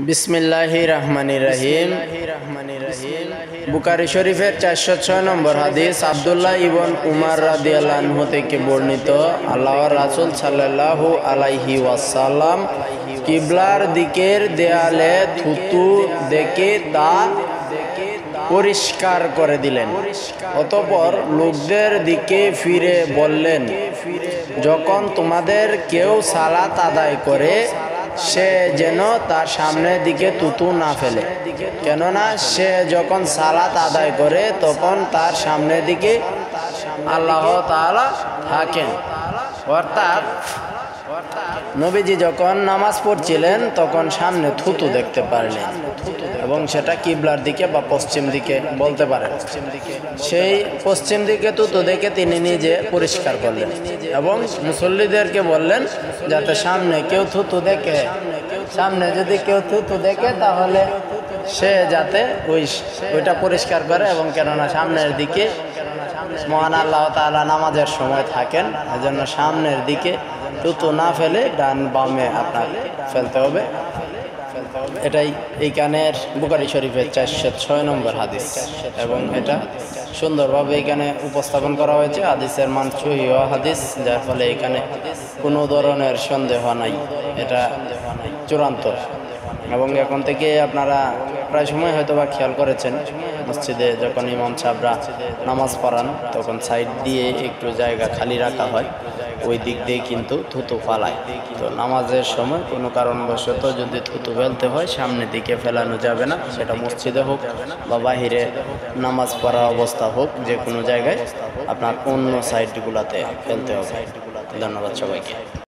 बिस्मिल्लाहिर रहमानिर रहीम। बुखारी शरीफের 406 নম্বর হাদিস আব্দুল্লাহ ইবন উমর রাদিয়াল্লাহু আনহু থেকে বর্ণিত, আল্লাহর রাসূল সাল্লাল্লাহু আলাইহি ওয়াসাল্লাম কিবলার দিকের দেয়ালে থুতু দেখে তা পরিষ্কার করে দিলেন। অতঃপর লোকদের দিকে ফিরে বললেন, যখন তোমাদের কেউ সালাত আদায় করে সে যেন তার সামনের দিকে থুতু না ফেলে, কেননা সে যখন সালাত আদায় করে তখন তার সামনের দিকে আল্লাহ তাআলা থাকেন। অর্থাৎ নবীজি যখন নামাজ পড়ছিলেন তখন সামনে থুতু দেখতে পারলেন এবং সেটা কিবলার দিকে বা পশ্চিম দিকে বলতে পারেন। সেই পশ্চিম দিকে থুতু দেখে তিনি নিজে পরিষ্কার করলেন এবং মুসল্লিদেরকে বললেন যাতে সামনে কেউ থুতু দেখে, সামনে যদি কেউ থুতু দেখে তাহলে সে যাতে ওইটা পরিষ্কার করে, এবং কেননা সামনের দিকে মহান আল্লাহ তাআলা নামাজের সময় থাকেন, এজন্য সামনের দিকে থুতু না ফেলে ডান বামে আপনার ফেলতে হবে। এটাই এইখানের বুখারী শরীফের 406 নম্বর হাদিস এবং এটা সুন্দরভাবে এখানে উপস্থাপন করা হয়েছে। হাদিসের মান সহিহ হাদিস, যার ফলে এখানে কোনো ধরনের সন্দেহ নাই, এটা চূড়ান্ত। এবং এখন থেকে আপনারা প্রায় সময় হয়তো বা খেয়াল করেছেন, মসজিদে যখন ইমাম সাহেবরা নামাজ পড়ান তখন সাইড দিয়ে একটু জায়গা খালি রাখা হয়, ওই দিক দিয়ে কিন্তু থুতু ফালায়। তো নামাজের সময় কোনো কারণবশত যদি থুতু ফেলতে হয় সামনের দিকে ফেলানো যাবে না, সেটা মসজিদে হোক বা বাহিরে নামাজ পড়া অবস্থা হোক, যে কোনো জায়গায় আপনার অন্য সাইডগুলোতে ফেলতে হবে। ধন্যবাদ সবাইকে।